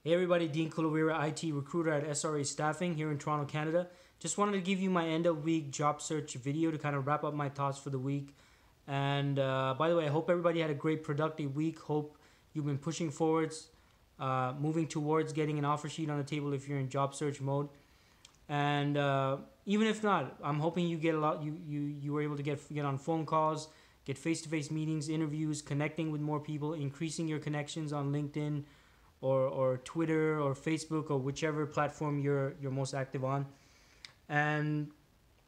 Hey everybody, Dean Kulavira, IT recruiter at SRA Staffing here in Toronto, Canada. Just wanted to give you my end of week job search video to kind of wrap up my thoughts for the week. And by the way, I hope everybody had a great productive week. Hope you've been pushing forwards, moving towards getting an offer sheet on the table if you're in job search mode. And even if not, I'm hoping you get a lot. You were able to get on phone calls, get face-to-face meetings, interviews, connecting with more people, increasing your connections on LinkedIn or Twitter or Facebook or whichever platform you're most active on, and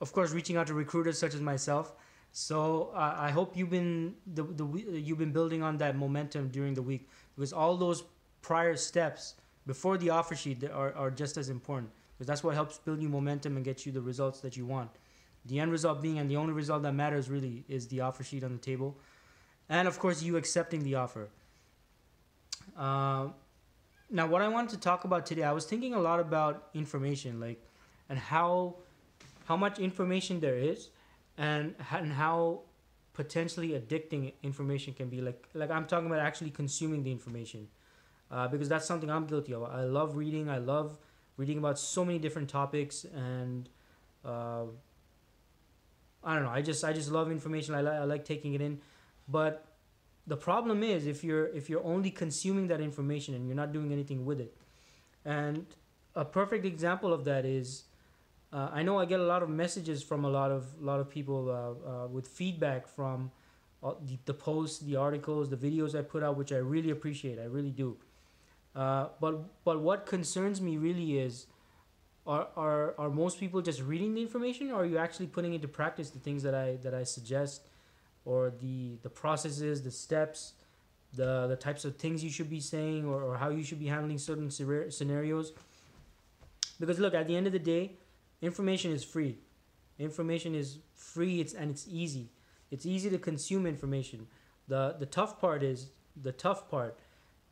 of course reaching out to recruiters such as myself. So I hope you've been you've been building on that momentum during the week, because all those prior steps before the offer sheet are just as important, because that's what helps build you momentum and get you the results that you want. The end result being, and the only result that matters really, is the offer sheet on the table, and of course you accepting the offer. Now, what I wanted to talk about today, I was thinking a lot about information, and how much information there is, and how potentially addicting information can be. Like I'm talking about actually consuming the information, because that's something I'm guilty of. I love reading. I love reading about so many different topics, and I don't know. I just love information. I like taking it in, but the problem is if you're only consuming that information and you're not doing anything with it. And a perfect example of that is, I know I get a lot of messages from a lot of people with feedback from the posts, the articles, the videos I put out, which I really appreciate. I really do. But what concerns me really is, are most people just reading the information, or are you actually putting into practice the things that I suggest, or the processes, the steps, the types of things you should be saying, or how you should be handling certain scenarios? Because look, at the end of the day, information is free. Information is free, and it's easy. It's easy to consume information. The tough part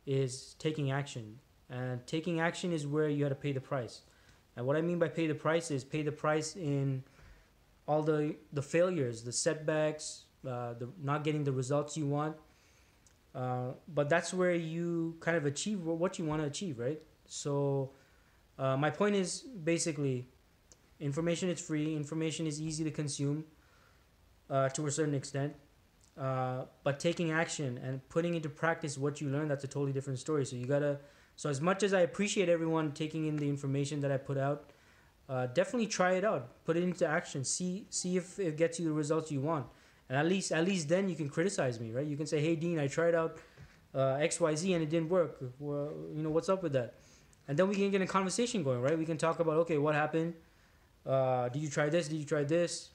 is taking action. And taking action is where you have to pay the price. And what I mean by pay the price is pay the price in all the failures, the setbacks, the not getting the results you want. But that's where you kind of achieve what you want to achieve, right? So my point is basically, information is free, information is easy to consume to a certain extent. But taking action and putting into practice what you learn, that's a totally different story. So as much as I appreciate everyone taking in the information that I put out, definitely try it out, put it into action, see if it gets you the results you want. And at least then you can criticize me, right? You can say, hey, Dean, I tried out XYZ and it didn't work. Well, what's up with that? And then we can get a conversation going, right? We can talk about, okay, what happened? Did you try this? Did you try this?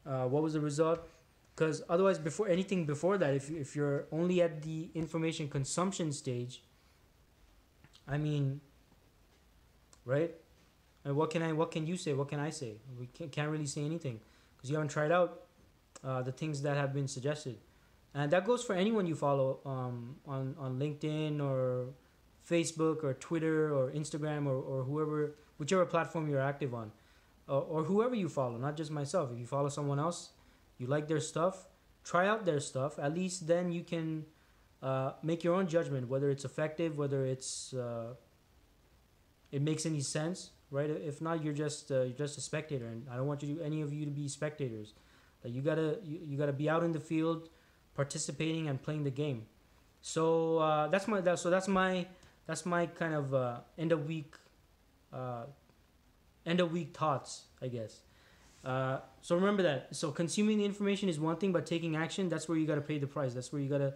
What was the result? Because otherwise, before that, if you're only at the information consumption stage, I mean, right? And what can you say? What can I say? We can't really say anything, because you haven't tried out the things that have been suggested. And that goes for anyone you follow on LinkedIn or Facebook or Twitter or Instagram or whichever platform you're active on, or whoever you follow, not just myself. If you follow someone else, you like their stuff, try out their stuff. At least then you can make your own judgment, whether it's effective, whether it makes any sense, right? If not, you're just a spectator, and I don't want any of you to be spectators. Like you gotta be out in the field, participating and playing the game. So that's my kind of end of week thoughts, I guess. So remember that. So consuming the information is one thing, but taking action, that's where you gotta pay the price. That's where you gotta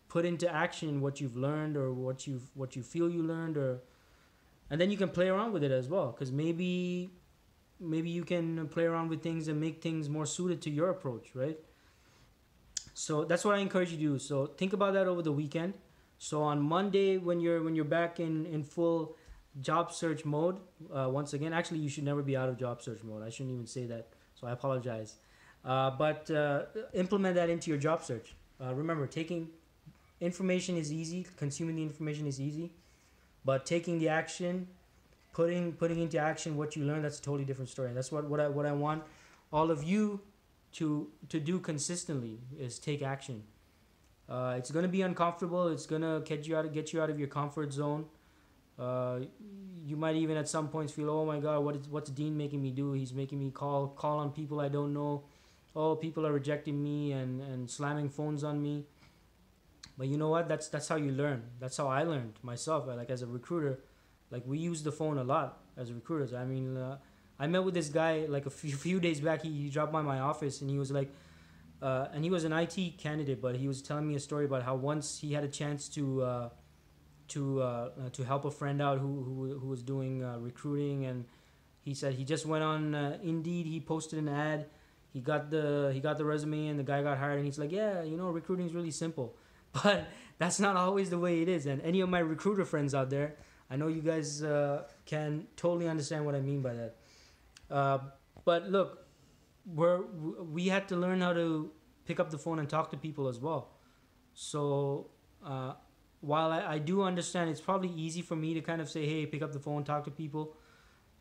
put into action what you've learned, or what you feel you learned, and then you can play around with it as well. Because maybe you can play around with things and make things more suited to your approach, right? So that's what I encourage you to do. So think about that over the weekend. So on Monday, when you're back in full job search mode, once again, actually you should never be out of job search mode. I shouldn't even say that, so I apologize. But implement that into your job search. Remember, taking information is easy, consuming the information is easy, but taking the action, putting into action what you learn, that's a totally different story. And that's what I want all of you to do consistently, is take action. It's going to be uncomfortable. It's going to get you out of your comfort zone. Uh, you might even at some points feel, oh my God, what's Dean making me do? He's making me call on people I don't know. Oh, people are rejecting me and slamming phones on me. But you know what? That's how you learn. That's how I learned myself. Like as a recruiter, like we use the phone a lot as recruiters. I mean, I met with this guy like a few days back. He dropped by my office and he was like, and he was an IT candidate, but he was telling me a story about how once he had a chance to help a friend out who was doing recruiting, and he said he just went on Indeed. He posted an ad. He got the resume and the guy got hired, and he's like, yeah, recruiting is really simple. But that's not always the way it is. And any of my recruiter friends out there, I know you guys can totally understand what I mean by that. But look, we had to learn how to pick up the phone and talk to people as well. So while I do understand it's probably easy for me to kind of say, hey, pick up the phone, talk to people,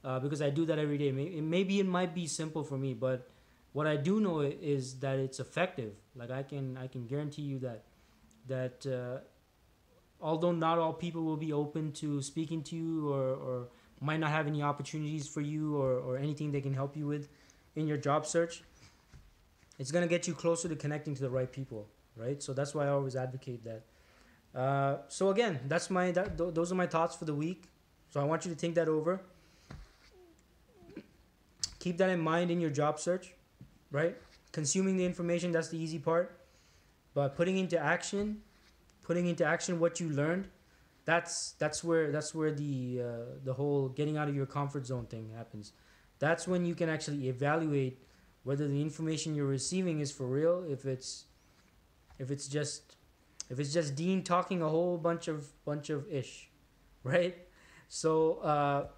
because I do that every day. Maybe it might be simple for me, but what I do know is that it's effective. Like I can guarantee you that although not all people will be open to speaking to you or might not have any opportunities for you or anything they can help you with in your job search, it's going to get you closer to connecting to the right people, right? So that's why I always advocate that. So again, those are my thoughts for the week. So I want you to think that over. Keep that in mind in your job search, right? Consuming the information, that's the easy part. But putting into action what you learned, that's where the whole getting out of your comfort zone thing happens. That's when you can actually evaluate whether the information you're receiving is for real, if it's just Dean talking a whole bunch of ish, right? So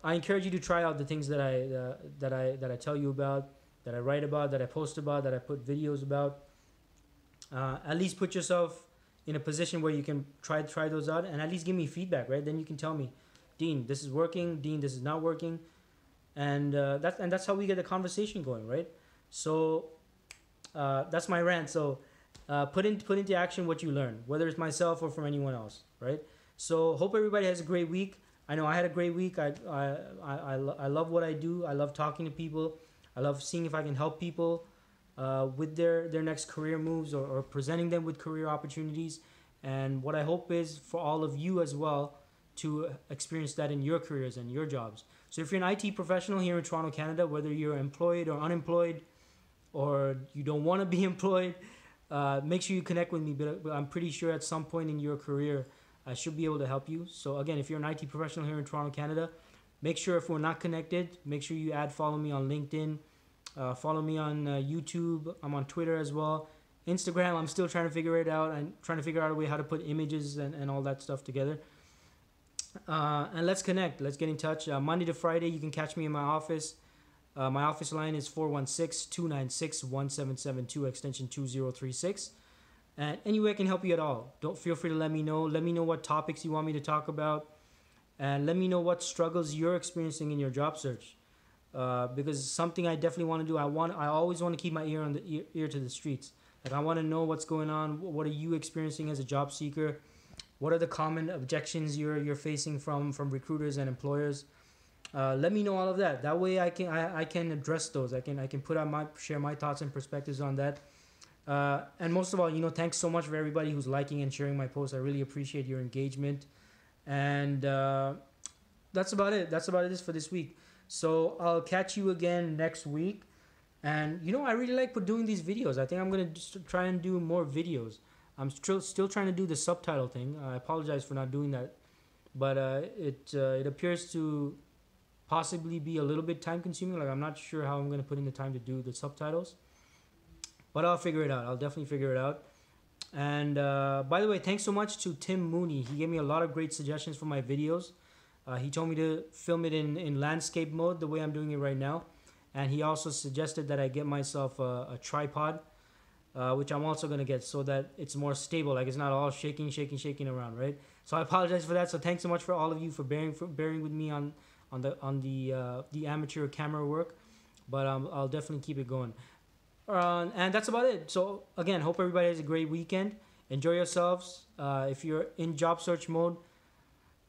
I encourage you to try out the things that I tell you about, that I write about, that I post about, that I put videos about. At least put yourself in a position where you can try those out and at least give me feedback, right? Then you can tell me, Dean, this is working. Dean, this is not working, and that's how we get the conversation going, right? So that's my rant. So put into action what you learn, whether it's myself or from anyone else, right? So hope everybody has a great week. I know I had a great week. I love what I do. I love talking to people. I love seeing if I can help people with their next career moves or presenting them with career opportunities. And what I hope is for all of you as well to experience that in your careers and your jobs. So if you're an IT professional here in Toronto, Canada, whether you're employed or unemployed or you don't want to be employed, make sure you connect with me. But I'm pretty sure at some point in your career, I should be able to help you. So again, if you're an IT professional here in Toronto, Canada, make sure if we're not connected, make sure you follow me on LinkedIn. Follow me on YouTube. I'm on Twitter as well. Instagram, I'm still trying to figure it out. I'm trying to figure out a way how to put images and all that stuff together. And let's connect. Let's get in touch. Monday to Friday, you can catch me in my office. My office line is 416-296-1772, extension 2036. And any way I can help you at all, don't feel free to let me know. Let me know what topics you want me to talk about. And let me know what struggles you're experiencing in your job search. Because it's something I definitely want to do. I always want to keep my ear on the ear to the streets. Like I want to know what's going on. What are you experiencing as a job seeker? What are the common objections you're facing from recruiters and employers? Let me know all of that. That way I can address those. I can share my thoughts and perspectives on that. And most of all, thanks so much for everybody who's liking and sharing my posts. I really appreciate your engagement. And that's about it. That's about it for this week. So I'll catch you again next week. And I really like doing these videos. I think I'm going to try and do more videos. I'm still trying to do the subtitle thing. I apologize for not doing that. But it appears to possibly be a little bit time consuming. Like I'm not sure how I'm going to put in the time to do the subtitles. But I'll figure it out. I'll definitely figure it out. And by the way, thanks so much to Tim Mooney. He gave me a lot of great suggestions for my videos. He told me to film it in landscape mode the way I'm doing it right now. And he also suggested that I get myself a tripod, which I'm also going to get so that it's more stable. Like it's not all shaking around, right? So I apologize for that. So thanks so much for all of you for bearing with me on the amateur camera work. But I'll definitely keep it going. And that's about it. So again, hope everybody has a great weekend. Enjoy yourselves. If you're in job search mode,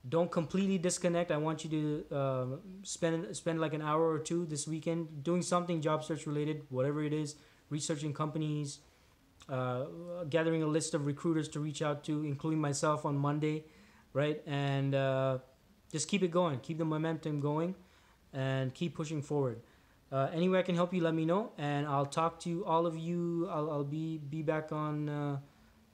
Don't completely disconnect. I want you to spend like an hour or two this weekend doing something job search related, whatever it is, researching companies, gathering a list of recruiters to reach out to, including myself on Monday, right? And just keep it going, keep the momentum going, and keep pushing forward. Any way I can help you, let me know, and I'll talk to all of you. I'll be back on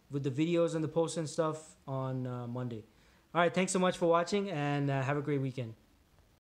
with the videos and the posts and stuff on Monday. All right, thanks so much for watching, and have a great weekend.